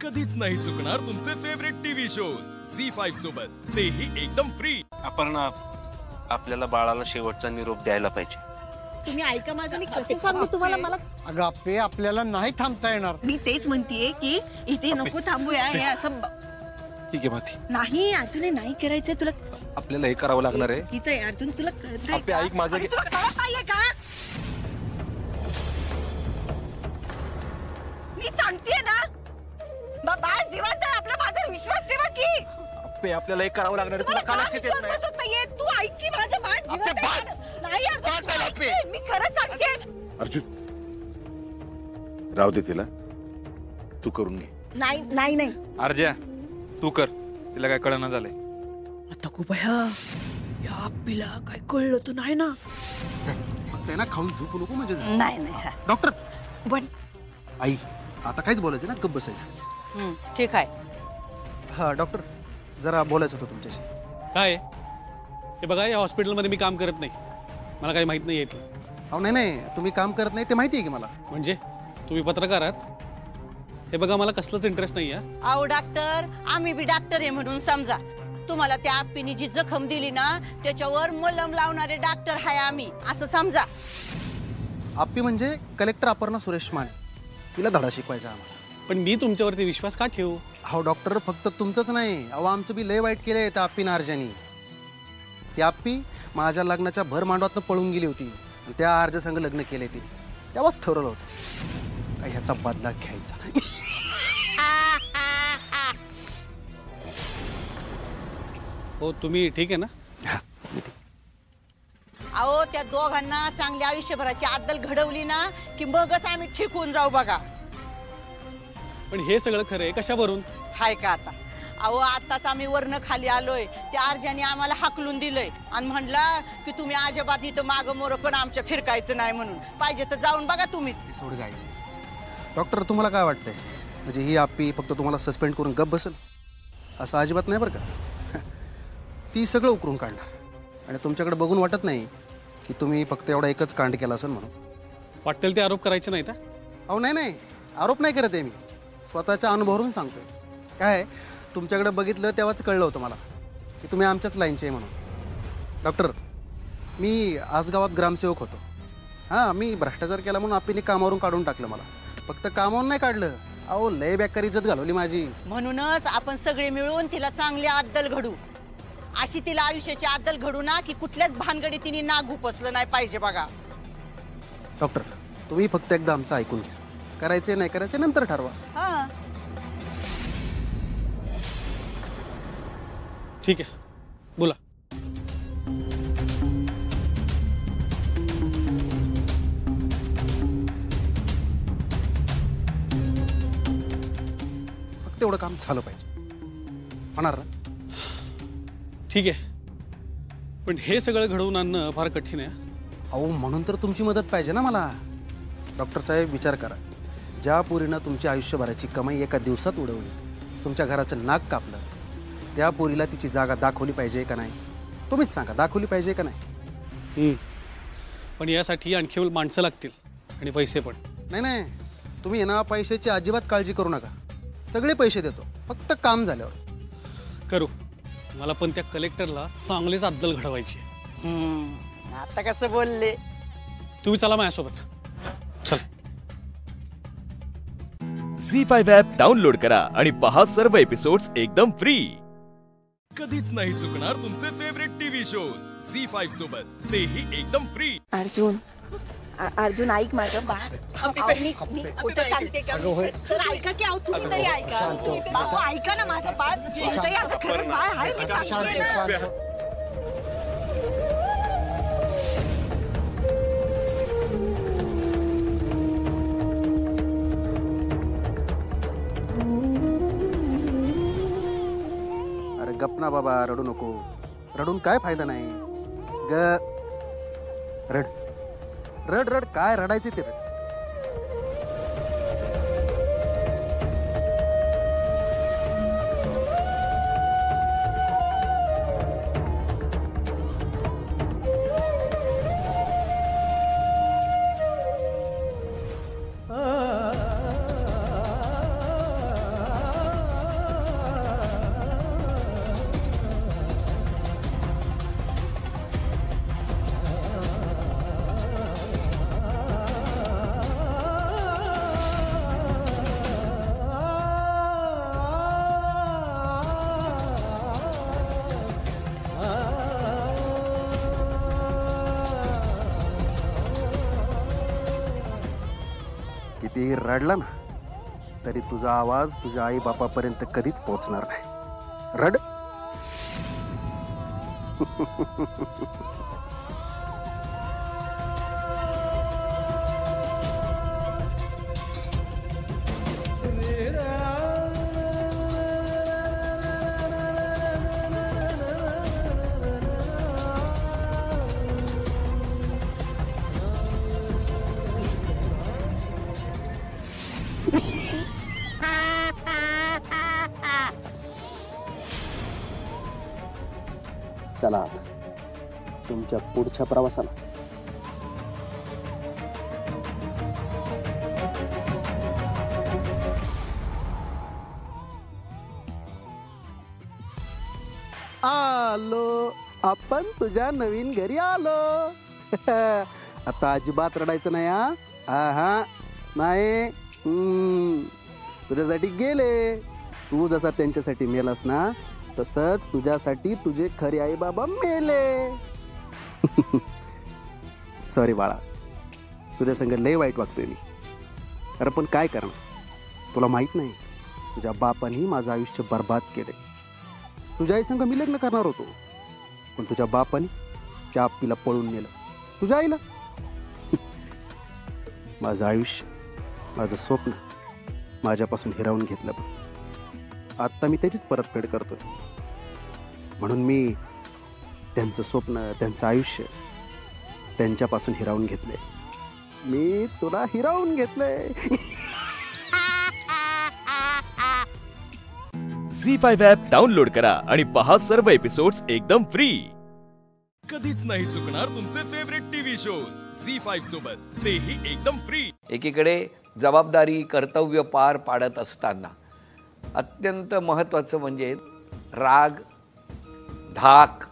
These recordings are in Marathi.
कधीच नाही चुकणार तुमचे फेवरेट टीव्ही शोज झी5 सोबत, तेही एकदम फ्री. आपण आपल्याला बाळाला शेवटचा निरोप द्यायला पाहिजे. तुम्ही ऐका माझं, मी कसं सांगू तुम्हाला. मला अगं आप्पे, आपल्याला नाही थांबता येणार. मी तेच म्हणतेय की इथे नको थांबूया. हे असं ठीक आहे माती. नाही अर्जुन, नाही करायचंय तुला. आपल्याला हे करावं लागणार आहे. चुकीचं आहे अर्जुन, तुला कळतंय आप्पे का? ऐक माझं. अरे, तुला कळत नाहीये का? मी सांगतेय ना, बाबा जिवंत आहे आपला, माझा विश्वास ठेवा की. आप्पे आपल्याला हे करावं लागणार आहे. तुला का लक्षात येत नाही? बसत नाहीये. तू ऐक की, माझं बाळ जिवंत आहे. नाही अर्जुन, तू ऐक की, मी खरं सांगते. अर्जुन, राहू दे तिला, तू करून घे. नाही नाही नाही अर्ज्या, तू कर. तिला काय कळना झालंय. आता कुबया, या आप्पीला काय कळलं तर नाही ना. फक्त आहे ना, खाऊन झोपू नको म्हणजे झालं. नाही नाही. डॉक्टर पण आई, आता काहीच बोलायचं ना, गप्प बसायचं. ठीक आहे. हा डॉक्टर, जरा बोलायचं होतं तुमच्याशी. काय हे बघा, या हॉस्पिटलमध्ये मी काम करत नाही, मला काही माहित नाही येत. अहो नाही नाही, तुम्ही काम करत नाही ते माहिती आहे की मला. म्हणजे तुम्ही पत्रकार आहात? हे बघा, मला कसलंच इंटरेस्ट नाही आहे. अहो डॉक्टर, आम्ही बी डॉक्टर आहे म्हणून समजा. तुम्हाला त्या आप्पीने जी जखम दिली ना, त्याच्यावर मलम लावणारे डॉक्टर आहे आम्ही, असं समजा. आप्पी म्हणजे कलेक्टर अपर्णा सुरेश माने, तिला धडा शिकवायचा आम्हाला. पण मी तुमच्यावरती विश्वास का ठेवू? अहो डॉक्टर, फक्त तुमचंच नाही, अहो आमचं बी लय वाईट केलंय त्या आप्पीनं अर्जानी. ती आप्पी माझ्या लग्नाच्या भर मांडवातनं पळून गेली होती. त्या अर्ज संघ लग्न केले ती, तेव्हाच ठरवलं होतं का ह्याचा बदला घ्यायचा. हो, तुम्ही ठीक आहे ना? अहो त्या दोघांना चांगली आयुष्यभराची अद्दल घडवली ना, की मगच आम्ही ठीक होऊन जाऊ बघा. पण हे सगळं खरं आहे कशावरून? हाय का आता? अहो आताच आम्ही वरनं खाली आलोय, त्या अर्जाने आम्हाला हाकलून दिलंय आणि म्हणला की तुम्ही अजिबात इथं मागं मोर पण आमच्या फिरकायचं नाही म्हणून. पाहिजे तर जाऊन बघा तुम्ही. सोड गाय. डॉक्टर, तुम्हाला काय वाटतंय, म्हणजे ही आप्पी फक्त तुम्हाला सस्पेंड करून गप बसेल असं अजिबात नाही बरं का. ती सगळं उकरून काढणार आणि तुमच्याकडे बघून वाटत नाही की तुम्ही फक्त एवढा एकच कांड केला असेल म्हणून. वाटेल ते आरोप करायचे नाहीत. अहो नाही नाही, आरोप नाही करत आहे मी, स्वतःच्या अनुभवावरून सांगतोय. काय तुमच्याकडे बघितलं तेव्हाच कळलं होतं मला की तुम्ही आमच्याच लाईनचे आहे म्हणून. डॉक्टर, मी आसगावात ग्रामसेवक होतो. हां, मी भ्रष्टाचार केला म्हणून आप्पीने कामावरून काढून टाकलं मला. फक्त कामावरून नाही काढलं, अहो लय बेकार इज्जत घालवली माझी. म्हणूनच आपण सगळे मिळून तिला चांगली अद्दल घडू, अशी तिला आयुष्याची अद्दल घडू ना, की कुठल्याच भानगडी तिने नाक घुपसलं नाही पाहिजे बघा. डॉक्टर, तुम्ही फक्त एकदा आमचं ऐकून घ्या. करायचे नाही करायचे नंतर ठरवा. हा ठीक आहे, बोला. फक्त एवढं काम झालं पाहिजे, होणार ना? ठीक आहे, पण हे सगळं घडवून आणणं फार कठीण आहे. अहो म्हणून तर तुमची मदत पाहिजे ना मला. डॉक्टर साहेब, विचार करा, ज्या पोरीनं तुमची आयुष्यभराची कमाई एका दिवसात उडवली, तुमच्या घराचं नाक कापलं, त्या पोरीला तिची जागा दाखवली पाहिजे का नाही? तुम्हीच सांगा, दाखवली पाहिजे का नाही? पण यासाठी आणखी माणसं लागतील आणि पैसे पण. नाही नाही, तुम्ही ना पैशाची अजिबात काळजी करू नका, सगळे पैसे देतो, फक्त काम झाल्यावर. करू. मला पण त्या कलेक्टरला चांगलीच अद्दल घडवायची. आता कसं बोलले. तुम्ही चला माझ्यासोबत. चल. झी5 ॲप डाउनलोड करा आणि पहा सर्व एपिसोड्स एकदम फ्री. कधीच नाही चुकणार तुमचे फेवरेट टीव्ही शोज झी5 सोबत, तेही एकदम फ्री. अर्जुन, अर्जुन ऐक माझं बाळ. मी खोटं सांगते का? सर ऐका की, अहो तुम्ही तरी ऐका. बाबू ऐका ना माझं बाळ. तरी आता खरं बाळ आहे, मी सांगते ना. अरे गप ना बाबा, रडू नको. रडून काय फायदा नाही. ग रड रड रड, काय रडायचे ते रड. किती रडला ना तरी तुझा आवाज तुझ्या आई बापापर्यंत कधीच पोहोचणार नाही. रड. चला आता तुमच्या पुढच्या प्रवासाला. आलो आपण तुझ्या नवीन घरी आलो. आता अजिबात रडायचं नाही. हा नाही. तुझ्यासाठी गेले. तू जसा त्यांच्यासाठी मेलास ना तसंच तुझ्यासाठी तुझे खरे आई बाबा मेले. सॉरी बाळा, तुझ्या संग लय वाईट वागतोय मी. अरे पण काय करणार, तुला माहित नाही तुझ्या बापाने माझं आयुष्य बर्बाद केले. तुझ्या आई संग मी लग्न करणार होतो पण तुझ्या बापाने त्या आप्पीला पळून नेलं. तुझ्या आईला. माझं आयुष्य, माझं स्वप्न माझ्यापासून हिरावून घेतलं. आत्ता मी त्याचीच परतफेड करतोय. म्हणून मी त्यांचं स्वप्न, त्यांचं आयुष्य त्यांच्यापासून हिरावून घेतलंय. मी तुला हिरावून घेतलंय. झी5 ॲप डाउनलोड करा आणि पहा सर्व एपिसोड्स एकदम फ्री. कधीच नाही चुकणार तुमचे फेवरेट टीव्ही शोज झी5 सोबत, तेही एकदम फ्री. एकीकडे जबाबदारी, कर्तव्य पार पाडत असताना अत्यंत महत्त्वाचं म्हणजे राग, धाक,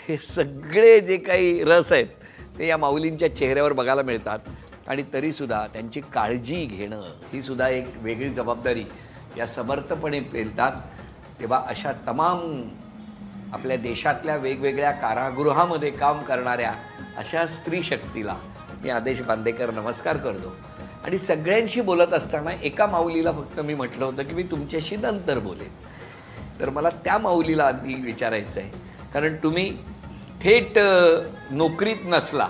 हे सगळे जे काही रस आहेत ते या माऊलींच्या चेहऱ्यावर बघायला मिळतात. आणि तरीसुद्धा त्यांची काळजी घेणं ही सुद्धा एक वेगळी जबाबदारी या समर्थपणे पेलतात. तेव्हा अशा तमाम आपल्या देशातल्या वेगवेगळ्या कारागृहामध्ये काम करणाऱ्या अशा स्त्री शक्तीला मी आदेश बांदेकर नमस्कार करतो. आणि सगळ्यांशी बोलत असताना एका माऊलीला फक्त मी म्हटलं होतं की मी तुमच्याशी नंतर बोलेन. तर मला त्या माऊलीला आधी विचारायचं आहे, कारण तुम्ही थेट नोकरीत नसला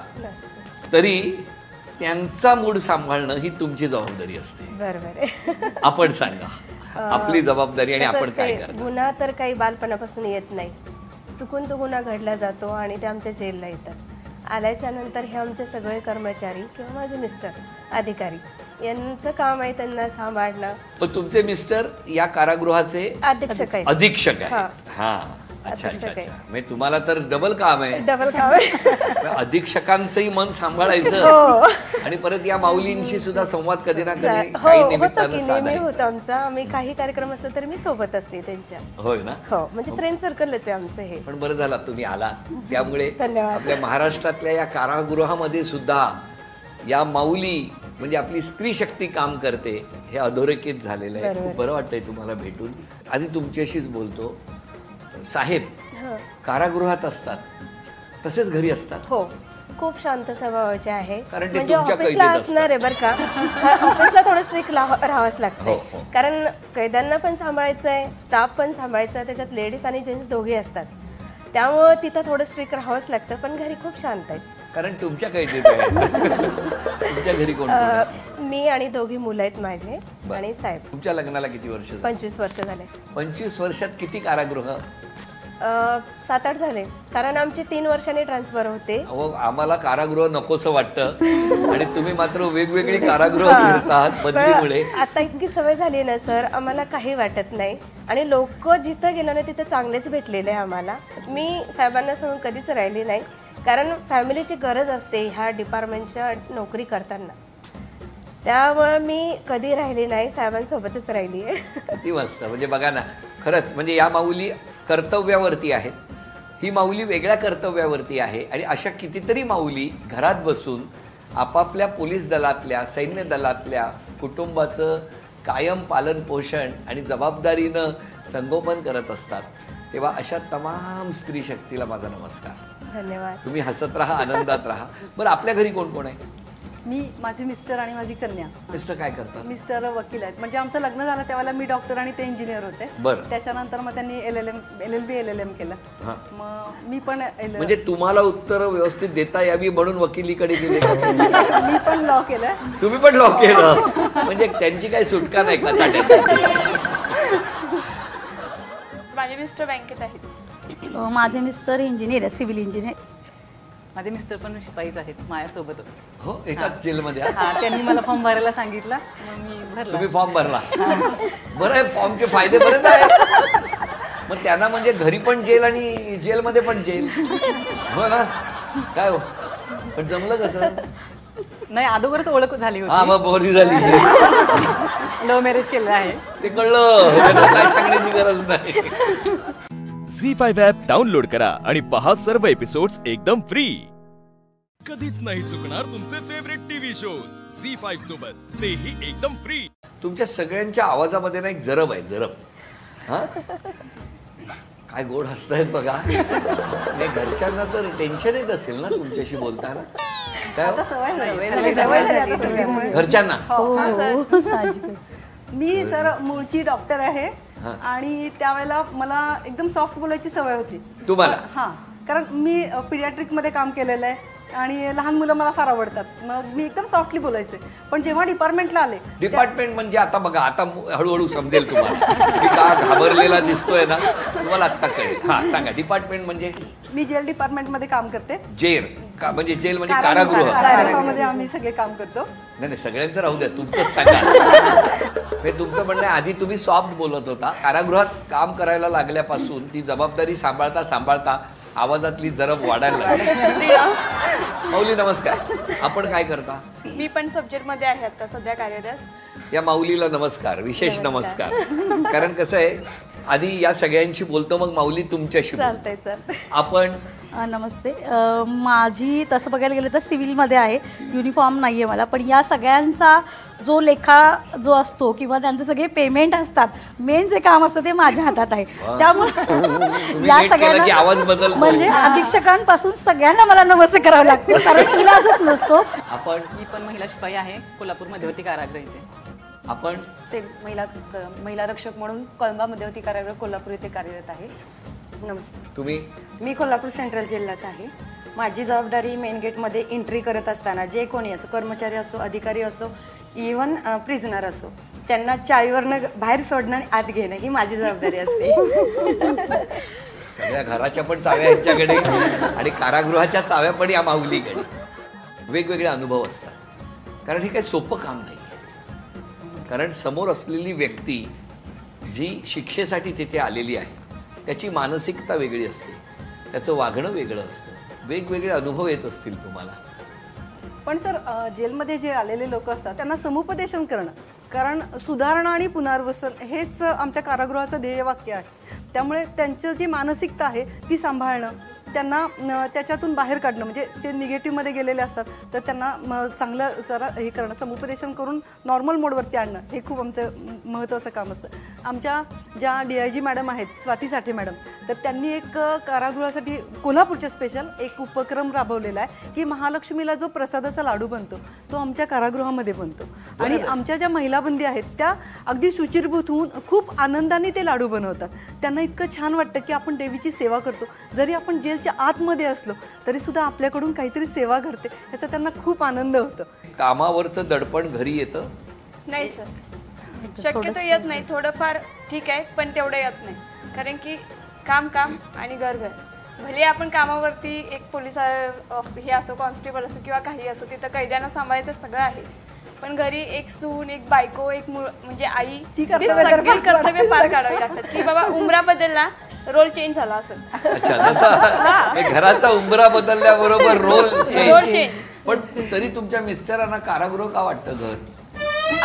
तरी त्यांचा मूड सांभाळणं ही तुमची जबाबदारी असते. बरोबर. आपण सांगा आपली जबाबदारी आणि आपण काय करतो. गुन्हा तर काही बालपणापासून येत नाही. चुकून तो गुन्हा घडला जातो आणि ते आमच्या जेलला येतात. आल्याच्या नंतर हे आमचे सगळे कर्मचारी किंवा माझे मिस्टर अधिकारी यांचं काम आहे त्यांना सांभाळणं. पण तुमचे मिस्टर या कारागृहाचे अधीक्षक आहेत. अधीक्षक आहेत. हा, अच्छा अच्छा अच्छा. म्हणजे तुम्हाला तर डबल काम आहे. डबल काम आहे. अधीक्षकांचंही मन सांभाळायचं आणि परत या माऊलींशी सुद्धा संवाद कधी ना कधी काही निमित्तानं साधायचा. होतं आमचा. आम्ही काही कार्यक्रम असला तर मी सोबत असते त्यांच्या. होय ना. हो, म्हणजे फ्रेंड सर्कलच आहे आमचं हे. पण बरं झालं तुम्ही आला. त्यामुळे धन्यवाद. आपल्या महाराष्ट्रातल्या या कारागृहामध्ये सुद्धा या माऊली म्हणजे आपली स्त्री शक्ती काम करते हे अधोरेखित झालेलं आहे. खूप बरं वाटतंय तुम्हाला भेटून. आधी तुमच्याशीच बोलतो. साहेब कारागृहात असतात तसेच घरी असतात. हो, खूप शांत स्वभावाचे आहे. कारण ते म्हणजे तुमच्या ऑफिसला कैदेत असणार आहे बरं का. ऑफिसला थोडं स्ट्रिक्ट राहावंच लागतं. कारण कैद्यांना पण सांभाळायचं आहे, स्टाफ पण सांभाळायचं आहे. त्याच्यात लेडीज आणि जेंट्स दोघे असतात. त्यामुळे तिथं थोडं स्ट्रिक्ट राहावंच लागतं. पण घरी खूप शांत आहे. कारण तुमच्या कैदेत आहे. तुमच्या घरी कोण? मी आणि दोघी मुलं आहेत माझे आणि साहेब. तुमच्या लग्नाला किती वर्ष? 25 वर्ष झाले. 25 वर्षात किती कारागृह? 7-8 झाले. कारण आमची 3 वर्षांनी ट्रान्सफर होते. आम्हाला कारागृह नकोसं वाटतं आणि तुम्ही मात्र वेगवेगळी कारागृह फिरतात बदलीमुळे. आता इतकी सवय झाली ना सर, आम्हाला काही वाटत नाही. आणि लोक जिथं गेलं ना तिथं चांगलेच भेटलेले आहे आम्हाला. मी साहेबांना सांगून कधीच राहिली नाही. कारण फॅमिलीची गरज असते ह्या डिपार्टमेंटच्या नोकरी करताना. त्यामुळे मी कधी राहिली नाही, साहेबांसोबतच राहिली आहे. किती मस्त. म्हणजे बघा ना, खरंच म्हणजे या माऊली कर्तव्यावरती आहेत. ही माऊली वेगळ्या कर्तव्यावरती आहे. आणि अशा कितीतरी माऊली घरात बसून आपापल्या पोलीस दलातल्या, सैन्य दलातल्या कुटुंबाचं कायम पालन पोषण आणि जबाबदारीनं संगोपन करत असतात. तेव्हा अशा तमाम स्त्री शक्तीला माझा नमस्कार. धन्यवाद. तुम्ही हसत राहा, आनंदात राहा. बरं, आपल्या घरी कोण कोण आहे? मी, माझे मिस्टर आणि माझी कन्या. मिस्टर काय करतात? मिस्टर वकील आहेत. म्हणजे आमचं लग्न झालं त्यावेळेला मी डॉक्टर आणि ते इंजिनियर होते. त्याच्यानंतर मग त्यांनी LLB केलं. मग मी पण म्हणजे तुम्हाला उत्तर व्यवस्थित देता यावी म्हणून वकिलीकडे गेले. मी पण लॉ केलं. तुम्ही पण लॉ केलं म्हणजे त्यांची काही सुटका नाही का चाट्यात? माझे मिस्टर बँकेत आहेत. माझे मिस्टर इंजिनियर आहे, सिव्हिल इंजिनियर. माझे मिस्टर पण शिपाईच आहेत माझ्यासोबतच. हो, एकाच जेलमध्ये? त्यांनी मला फॉर्म भरायला सांगितलं, मग मी भरला. तुम्ही फॉर्म भरला? बरं आहे, फॉर्मचे फायदे बरेच आहेत. मग त्यांना म्हणजे घरी पण जेल आणि जेलमध्ये पण जेल. हो ना? काय हो, पण जमलं कसं? नाही, अगोदरच ओळख झाली होती. हा, मग बोरी झाली. लव्ह मॅरेज केलं आहे. ते कळलं, काय सांगण्याची गरज नाही. झी5 ॲप डाउनलोड करा आणि पहा सर्व एपिसोड्स एकदम फ्री. कधीच नाही चुकणार तुमचे फेवरेट टीव्ही शोज झी5 सोबत, तेही एकदम फ्री. तुमच्या सगळ्यांच्या आवाजामध्ये ना एक जरब आहे, जरब. हा, काय गोड हसतायत बघा. नाही, घरच्यांना तर टेन्शन येत असेल ना तुमच्याशी बोलताना? काय घरच्यांना? मी सर मूळची डॉक्टर आहे आणि त्यावेळेला मला एकदम सॉफ्ट बोलायची सवय होती. तुम्हाला? हा, कारण मी पिडियाट्रिक मध्ये काम केलेलं आहे आणि लहान मुलं मला फार आवडतात. मग मी एकदम सॉफ्टली बोलायचे. पण जेव्हा डिपार्टमेंटला आले, डिपार्टमेंट म्हणजे आता बघा, आता हळूहळू समजेल तुम्हाला मी का घाबरलेला दिसतोय ना, तुम्हाला आता कळेल. हा, सांगा, डिपार्टमेंट म्हणजे? मी जेल डिपार्टमेंट मध्ये काम करते. जेल का म्हणजे? जेल म्हणजे कारागृह. कारागृहामध्ये आम्ही सगळे काम करतो. नाही, सगळ्यांचं राहू द्या, तुमचंच सांगा. तुमचं म्हणणं आधी तुम्ही सॉफ्ट बोलत होता. कारागृहात काम करायला लागल्यापासून ती जबाबदारी सांभाळता सांभाळता आवाजातली जरब वाढायला लागली. माऊली नमस्कार, आपण काय करता? मी पण सब्जेक्ट मध्ये आहे आता सध्या कार्यरत. या माऊलीला नमस्कार, विशेष नमस्कार. कारण कसं आहे, आधी या सगळ्यांशी बोलतो, मग माऊली तुमच्याशी बोलते. आपण नमस्ते. माझी तसं बघायला गेलं तर सिव्हिलमध्ये आहे, युनिफॉर्म नाही आहे मला. पण या सगळ्यांचा जो लेखा जो असतो किंवा त्यांचे सगळे पेमेंट असतात, मेन जे काम असतं ते माझ्या हातात आहे. त्यामुळे या सगळ्यांना म्हणजे अधीक्षकांपासून सगळ्यांना मला नमस्ते करावं लागतं, कारण इलाजच नसतो. आपण? मी पण महिला शिपाई आहे, कोल्हापूर मध्यवर्ती कारागृह इथे. आपण? महिला रक्षक म्हणून कळंबा मध्यवर्ती कारागृह कोल्हापूर येथे कार्यरत आहे. नमस्ते. तुम्ही? मी कोल्हापूर सेंट्रल जेललाच आहे. माझी जबाबदारी मेन गेटमध्ये एंट्री करत असताना जे कोणी असो, कर्मचारी असो, अधिकारी असो, इव्हन प्रिझनर असो, त्यांना चावीवरनं बाहेर सोडणं आणि आत घेणं ही माझी जबाबदारी असते. सगळ्या घराच्या पण चाव्या यांच्याकडे आणि कारागृहाच्या चाव्या पण या माऊलीकडे. वेगवेगळे अनुभव असतात, कारण हे काही सोपं काम नाही. कारण समोर असलेली व्यक्ती जी शिक्षेसाठी तिथे आलेली आहे, त्याची मानसिकता वेगळी असते, त्याचं वागणं वेगळं असतं, वेगवेगळे अनुभव येत असतील तुम्हाला. पण सर, जेलमध्ये जे आलेले लोक असतात त्यांना समुपदेशन करणं, कारण सुधारणा आणि पुनर्वसन हेच आमच्या कारागृहाचं ध्येयवाक्य आहे. त्यामुळे त्यांचं जी मानसिकता आहे ती सांभाळणं, त्यांना त्याच्यातून बाहेर काढणं, म्हणजे ते निगेटिव्हमध्ये गेलेले असतात तर त्यांना चांगलं जरा हे करणं, समुपदेशन करून नॉर्मल मोडवरती आणणं, हे खूप आमचं महत्त्वाचं काम असतं. आमच्या ज्या DIG मॅडम आहेत, स्वाती साठे मॅडम, तर त्यांनी एक कारागृहासाठी कोल्हापूरच्या स्पेशल एक उपक्रम राबवलेला आहे की महालक्ष्मीला जो प्रसादाचा लाडू बनतो तो आमच्या कारागृहामध्ये बनतो. आणि आमच्या ज्या महिला बंदी आहेत त्या अगदी शुचिर्भूत होऊन खूप आनंदाने ते लाडू बनवतात. त्यांना इतकं छान वाटतं की आपण देवीची सेवा करतो. जरी आपण जेलच्या आतमध्ये असलो तरी सुद्धा आपल्याकडून काहीतरी सेवा घडते, याचा त्यांना खूप आनंद होतो. कामावरचं दडपण घरी येतं? नाही सर, शक्यतो येत नाही. थोडंफार ठीक आहे, पण तेवढं येत नाही. कारण की काम काम आणि घर घर. भले आपण कामावरती एक पोलीस हे असो, कॉन्स्टेबल असो किंवा काही असो, तिथं कैद्यांना सांभाळायचं सगळं आहे. पण घरी एक सून, एक बायको, एक म्हणजे आई, ती कर्तव्य पार काढावी लागतात. की बाबा उंबरा बदलला, रोल चेंज झाला असेल. अच्छा, जसा घराचा उंबरा बदलल्याबरोबर रोल चेंज. पण तरी तुमच्या मिस्टरांना कारागृह का वाटतं घर?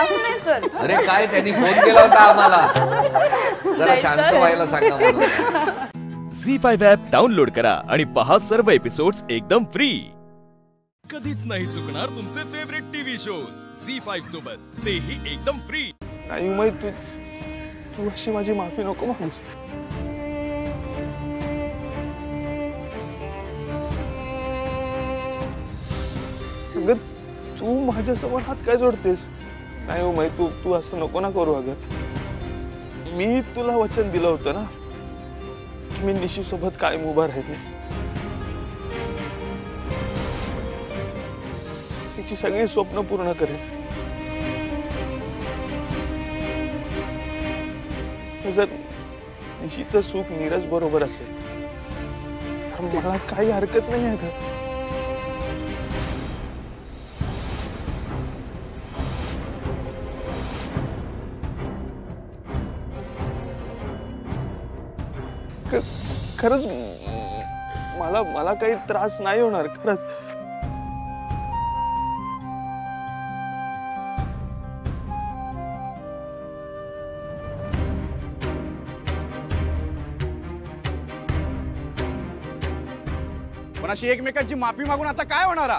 असं नाही सर. अरे काय, त्यांनी फोन केला होता आम्हाला, जरा शांत व्हायला सांगा मला. झी5 ॲप डाउनलोड करा आणि पहा सर्व एपिसोड्स एकदम फ्री. कधीच नाही चुकणार तुमचे फेवरेट टीव्ही शोज झी5 सोबत, तेही एकदम फ्री. नाही, तू अशी माझी माफी नको मागूस. तू तू माझ्यासमोर हात काय जोडतेस? नाही हो माई, तू असं नको ना करू. अगं मी तुला वचन दिलं होतं ना की मी निशी सोबत कायम उभा राहील, तिची सगळी स्वप्न पूर्ण करेन. जर निशीचं सुख नीरज बरोबर असेल तर मला काही हरकत नाही आहे का? खरंच मला काही त्रास नाही होणार खरंच. पण अशी एकमेकांची माफी मागून आता काय होणार?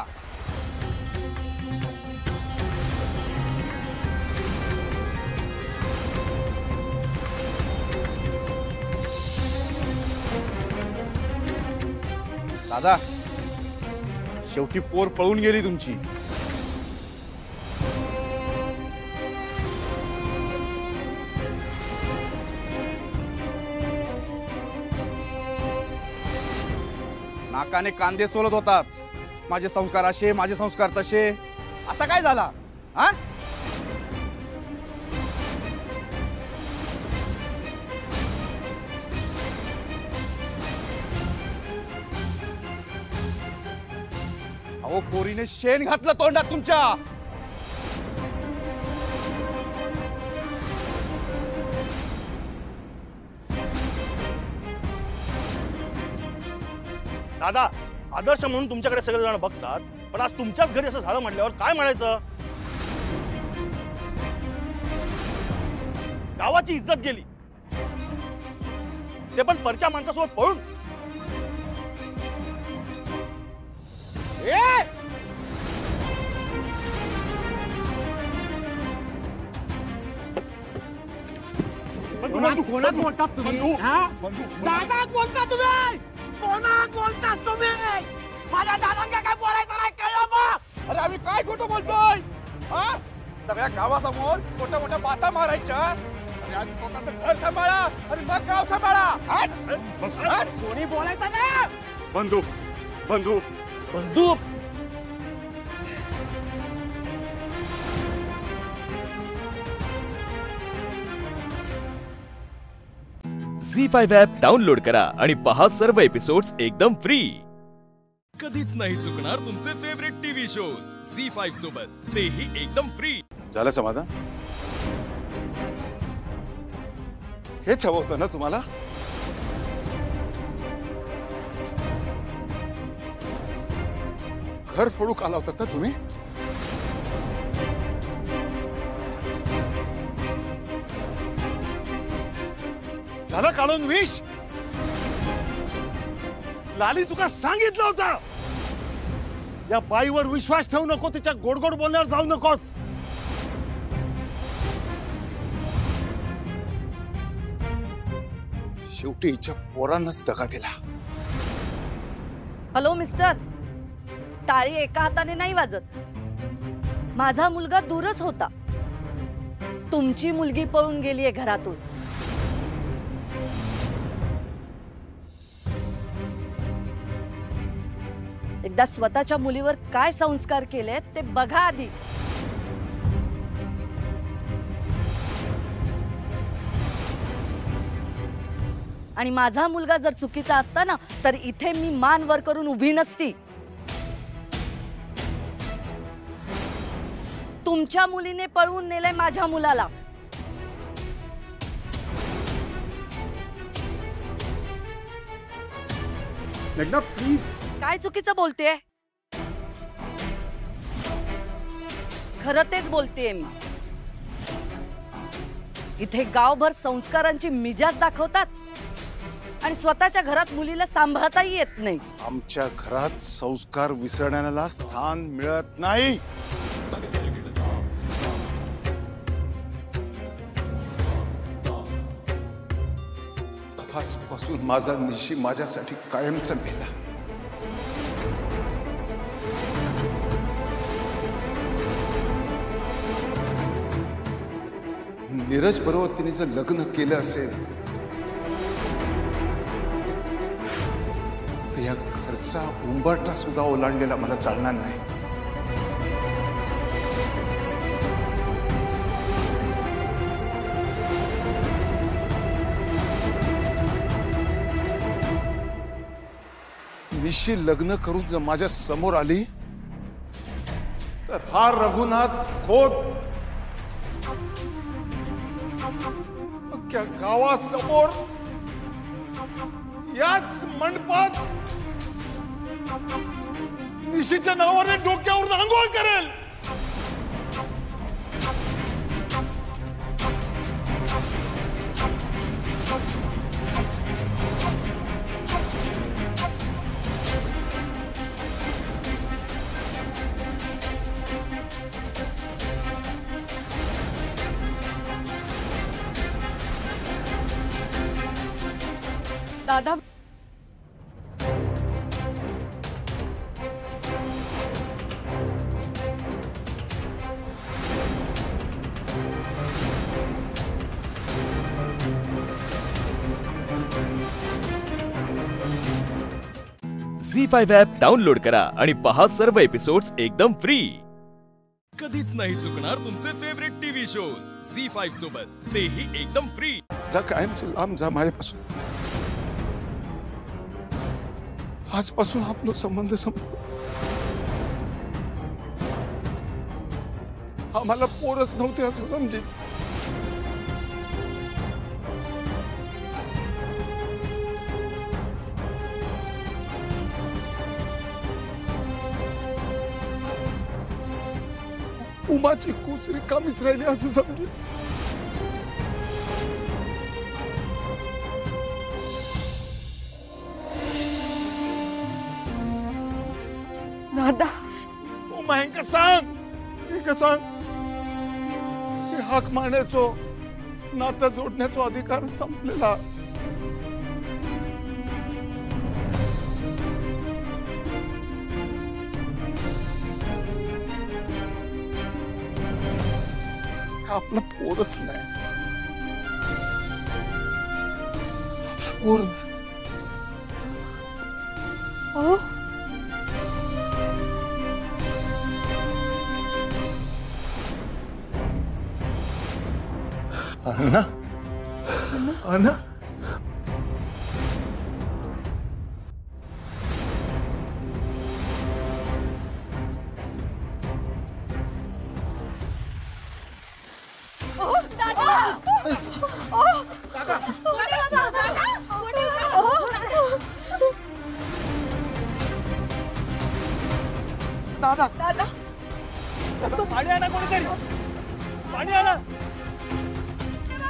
दादा, शेवटी पोर पळून गेली तुमची. नाकाने कांदे सोलत होतात, माझे संस्कार असे, माझे संस्कार तसे. आता काय झाला? हा, अहो पोरीने शेण घातलं तोंडात तुमच्या. दादा, आदर्श म्हणून तुमच्याकडे सगळेजण बघतात, पण आज तुमच्याच घरी असं झालं म्हटल्यावर काय म्हणायचं? गावाची इज्जत गेली, ते पण परक्या माणसासोबत पळून. कोणात बोलतात तुम्ही? दादा बोलता तुम्ही? कोणात बोलतात तुम्ही? माझ्या दादांना काय बोलायचं नाही, कळलं बा? अरे आम्ही काय खोटं बोलतोय? हा, सगळ्या गावासमोर मोठ्या मोठ्या बाता मारायच्या. अरे आम्ही स्वतःचं घर सांभाळा आणि मग गाव सांभाळा. सोनी बोलायचं ना. बंदूक बंदूक बंदूक. झी5 ॲप डाउनलोड करा आणि पहा सर्व एपिसोड्स एकदम फ्री. कधीच नाही चुकणार तुमचे फेवरेट टीव्ही शोज झी5 सोबत, तेही एकदम फ्री. झालं समाधान? हेच हवं होतं ना तुम्हाला? घर फोडूक आला होतात ना तुम्ही? झालं काढून विष. लाली तुका सांगितलं होतं, या बाईवर विश्वास ठेवू नको, तिच्या गोड गोड बोलण्यावर जाऊ नकोस. शेवटी हिच्या पोरांनाच दगा दिला. हॅलो मिस्टर, टाळी एका हाताने नाही वाजत. माझा मुलगा दूरच होता, तुमची मुलगी पळून गेलीये घरातून. एकदा स्वतःच्या मुलीवर काय संस्कार केले ते बघा आधी. आणि माझा मुलगा जर चुकीचा असता ना, तर इथे मी मान वर करून उभी नसती. तुमच्या मुलीने पळवून नेलंय माझ्या मुलाला. मेघना प्लीज. काय चुकीचं बोलतेय? खरं तेच बोलतेय मी. इथे गावभर संस्कारांची मिजाज दाखवतात आणि स्वतःच्या घरात मुलीला सांभाळताही येत नाही. आमच्या घरात संस्कार विसरण्याला स्थान मिळत नाही. आजपासून माझा निशी माझ्यासाठी कायमचा मेला. नीरज बरोबर तिने जर लग्न केलं असेल तर या घरचा उंबरठा सुद्धा ओलांडलेला मला चालणार नाही. निशी लग्न करून जर माझ्या समोर आली तर हा रघुनाथ खोत अख्ख्या गावासमोर याच मंडपात निशीच्या नावाने डोक्यावर आंघोळ करेल. दादा झी5 ॲप डाउनलोड करा आणि पहा सर्व एपिसोड्स एकदम फ्री. कधीच नाही चुकणार तुमचे फेवरेट टीव्ही शोज झी5 सोबत, तेही एकदम फ्री. कायमचं लांब जा माझ्यापासून. आजपासून आपला संबंध संपला. आम्हाला पोरच नव्हते असं समजेल. उमाची कूच रिकामीच राहिली असं समजेल. दादा उमा हे सांग, हे सांग. हाक मारण्याचो नातं जोडण्याचा अधिकार संपलेला. आपलं पोरच नाही. पोर अण्णा अण्णा दादा दादा पाणी आणा कोणीतरी. पाणी आणा.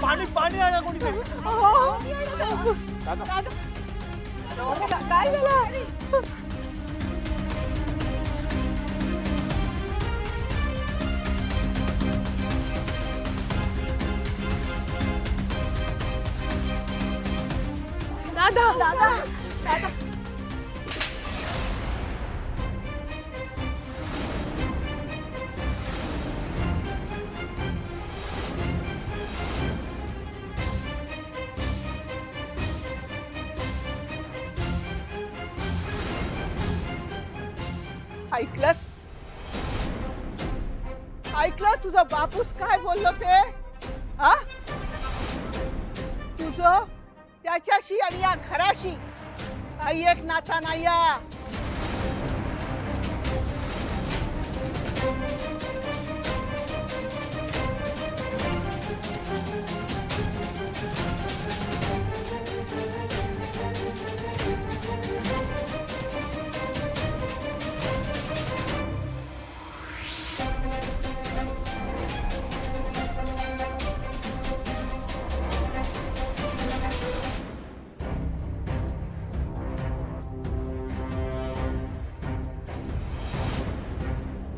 पाणी पाणी आणा कोणीतरी. दादा काय झालं. दादा दादा दादा ऐकलंस ऐकलं तुझा बापूस काय बोललो ते. हा तुझं त्याच्याशी आणि या घराशी काही एक नाता नाही.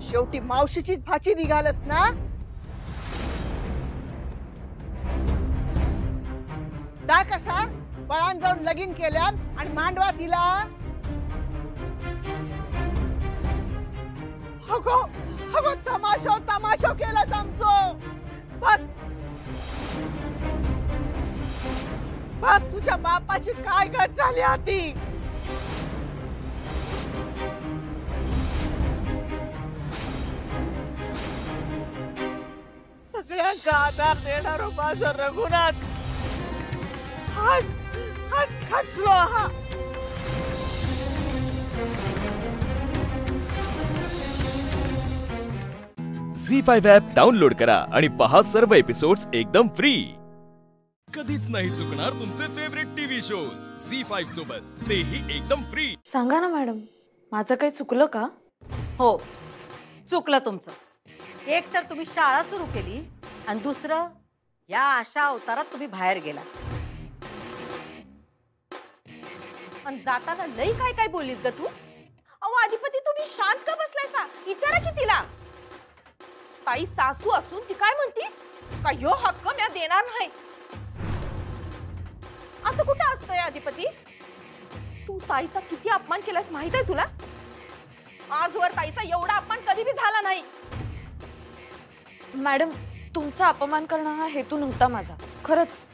शेवटी मावशीचीच भाची निघालस ना. दा कसा बळान जाऊन लगीन केल्यान आणि मांडवा तिला. हगो हगो तमाशो तमाशो केलाच आमचो. बघ बघ तुझ्या बापाची काय गत झाली आधी. सगळ्यांचा आधार देणार माझा रघुनाथ खचलो हा. झी5 ॲप डाउनलोड करा आणि पहा सर्व एपिसोड्स एकदम फ्री. कधीच नाही चुकणार तुमचे फेवरेट टीव्ही शोज झी5 सोबत, तेही एकदम फ्री. सांगा ना मॅडम, माझं काही चुकलं का? हो, चुकलं तुमचं. एक तर तुम्ही शाळा सुरू केली आणि दुसरं या अशा अवतारात तुम्ही बाहेर गेला. पण जाताना लई काय काय बोलीस ग तू? अहो अधिपती, तुम्ही शांत का बसलायसा? विचारा की तिला. ताई सासू असून ती काय म्हणती का ह्यो हक्क मी देणार नाही? असं कुठं असतंय अधिपती? तू ताईचा किती अपमान केलास माहित आहे तुला? आजवर ताईचा एवढा अपमान कधी भी झाला नाही. मॅडम, तुमचा अपमान करणं हा हेतू नव्हता माझा, खरंच.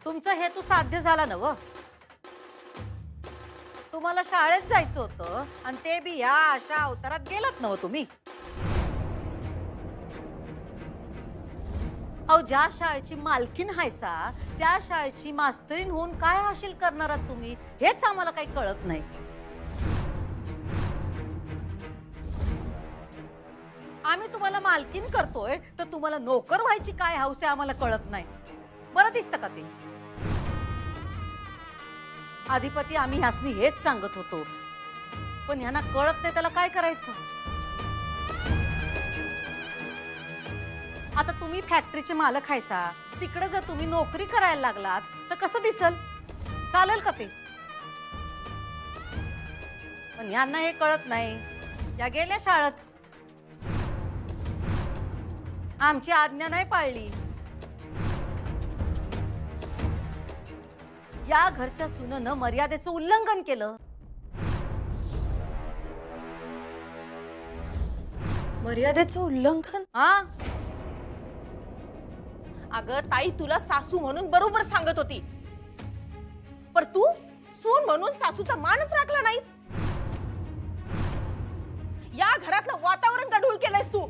तुमचा हेतू साध्य झाला ना व. तुम्हाला शाळेत जायचं होतं आणि ते बी या अशा अवतारात गेलात ना तुम्ही. अहो, ज्या शाळेची मालकीन हायसा त्या शाळेची मास्तरीण होऊन काय हासिल करणार आहात तुम्ही, हेच आम्हाला काही कळत नाही. आम्ही तुम्हाला मालकीन करतोय तर तुम्हाला नोकर व्हायची काय हौस आहे आम्हाला कळत नाही. बरं दिसतं का ते? अधिपती, आम्ही ह्यासनी हेच सांगत होतो, पण ह्यांना कळत नाही, त्याला काय करायचं? आता तुम्ही फॅक्टरीचे मालक हायसा, तिकडे जर तुम्ही नोकरी करायला लागलात तर कसं दिसल? चालेल का ते? पण यांना हे कळत नाही. या गेल्या शाळेत, आमची आज्ञा नाही पाळली. या घरच्या सुनेनं मर्यादेचं उल्लंघन केलं. मर्यादेचं उल्लंघन? हा, अगं ताई, तुला सासू म्हणून बरोबर सांगत होती, पर तू सून म्हणून सासूचा मानच राखला नाहीस. या घरातलं वातावरण गढूळ केलंयस तू.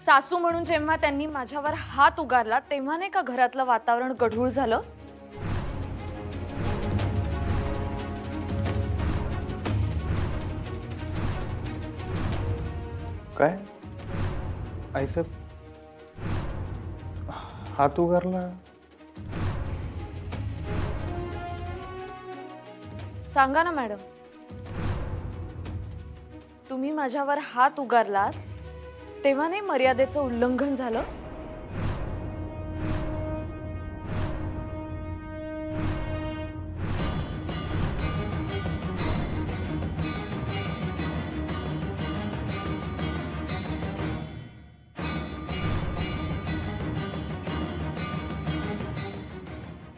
सासू म्हणून जेव्हा त्यांनी माझ्यावर हात उगारला तेव्हा नाही का घरातलं वातावरण गढूळ झालं? काय आईसाहेब, हात उगारला? सांगा ना मॅडम, तुम्ही माझ्यावर हात उगारलात तेव्हा नाही मर्यादेचं उल्लंघन झालं?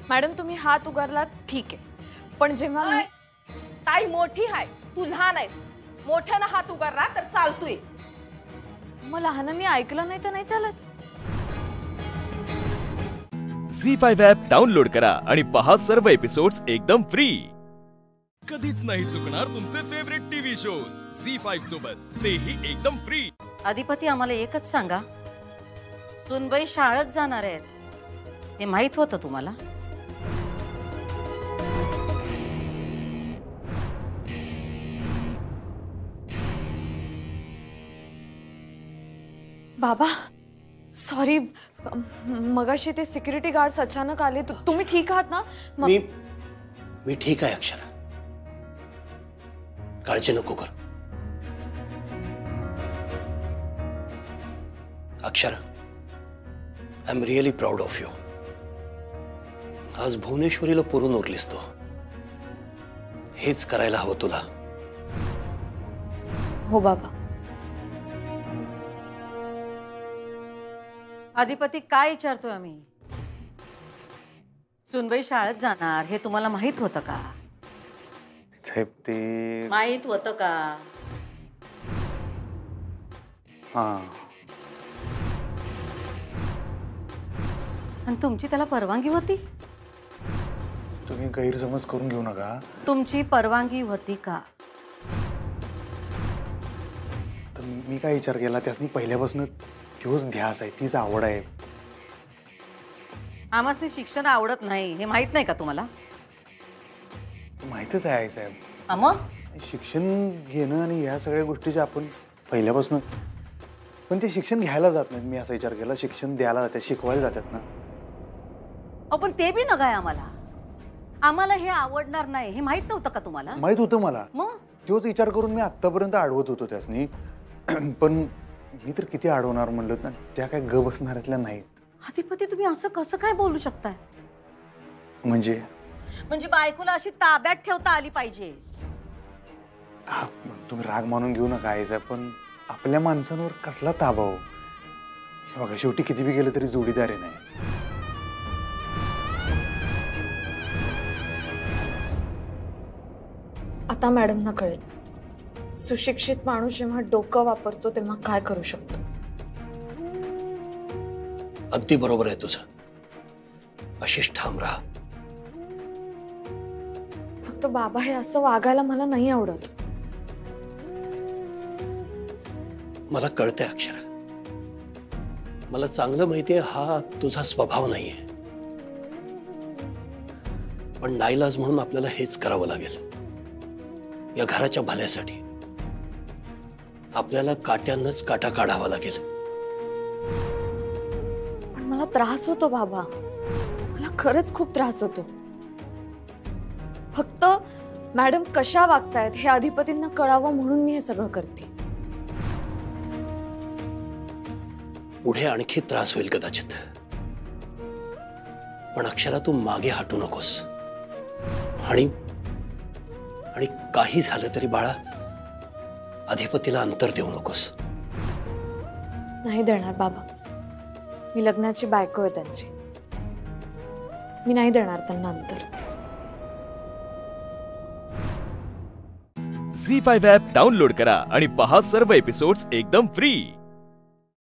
मॅडम, तुम्ही हात उगारलात ठीक आहे, पण जेव्हा ताई मोठी आहे, तू लहान आहेस. मोठ्यानं हात उगारला तर चालतोय, मग लहानांनी ऐकलं नाही तर नाही चालत. झी5 ॲप डाउनलोड करा आणि पहा सर्व एपिसोड्स एकदम फ्री. कधीच नाही चुकणार तुमचे फेवरेट टीव्ही शोज झी5 सोबत, तेही एकदम फ्री. अधिपती, आम्हाला एकच सांगा, सुनबाई शाळेत जाणार आहेत हे माहित होतं तुम्हाला? बाबा सॉरी, मगाशी ते सिक्युरिटी गार्ड्स अचानक आले. तुम्ही ठीक आहात ना? मी ठीक आहे अक्षरा, काळजी नको कर. Akshara, I am really proud of you. आज भुवनेश्वरीला पुरून उरलीस तू. हेच करायला हवं तुला. हो बाबा. अधिपती, काय विचारतोय आम्ही? सुनबाई शाळेत जाणार हे तुम्हाला माहित होतं का? साहेब, ते माहित होतं का? हा, आणि तुमची त्याला परवानगी होती? तुम्ही गैरसमज करून घेऊ नका. तुमची परवानगी होती का? तर मी काय विचार केला, त्यासनी पहिल्यापासून तोच ध्यास आहे, तीच आवड आहे. आम्हाला शिक्षण आवडत नाही हे माहित नाही का तुम्हाला? माहितच आहे साहेब. मग शिक्षण घेणं आणि ह्या सगळ्या गोष्टीचे आपण पहिल्यापासून, पण ते शिक्षण घ्यायला जात नाहीत. मी असा विचार केला, शिक्षण द्यायला जातात, शिकवायला जातात ना. पण ते बी नका आहे आम्हाला. आम्हाला हे आवडणार नाही हे माहित नव्हतं का तुम्हाला? माहित होतं मला. मग तोच विचार करून मी आतापर्यंत अडवत होतो त्यासनी. पण मी तर किती अडवणार म्हणलं ना, त्या काय ग बसणाऱ्यातल्या नाहीत. अधिपती तुम्ही असं कसं काय बोलू शकताय? म्हणजे बायकोला अशी ताब्यात ठेवता आली पाहिजे. तुम्ही राग मानून घेऊ नका आहे साहेब, पण आपल्या माणसांवर कसला ताबा हो? बघा, शेवटी किती बी गेलं तरी जोडीदार आहे नाही. आता मॅडमना कळेल सुशिक्षित माणूस जेव्हा डोकं वापरतो तेव्हा काय करू शकतो. अगदी बरोबर आहे तुझं. अशीच ठाम राहा. फक्त बाबा हे असं वागायला मला नाही आवडत. मला कळतंय अक्षरा, मला चांगलं माहितीये हा तुझा स्वभाव नाहीये, पण नाईलाज म्हणून आपल्याला हेच करावं लागेल. या घराच्या भल्यासाठी आपल्याला काट्यानंच काटा काढावा लागेल. पण मला त्रास होतो बाबा, मला खरंच खूप त्रास होतो. फक्त मॅडम कशा वागतायत हे अधिपतींना कळावं म्हणून मी हे सगळं करते. पुढे आणखी त्रास होईल कदाचित, पण अक्षरा तू मागे हटू नकोस. आणि काही झालं तरी बाळा अधिपतीला अंतर देऊ नकोस. नाही देणार बाबा, मी लग्नाची बायको आहे त्यांची, मी नाही देणार त्यांना अंतर. झी5 ॲप डाउनलोड करा आणि पहा सर्व एपिसोड्स एकदम फ्री.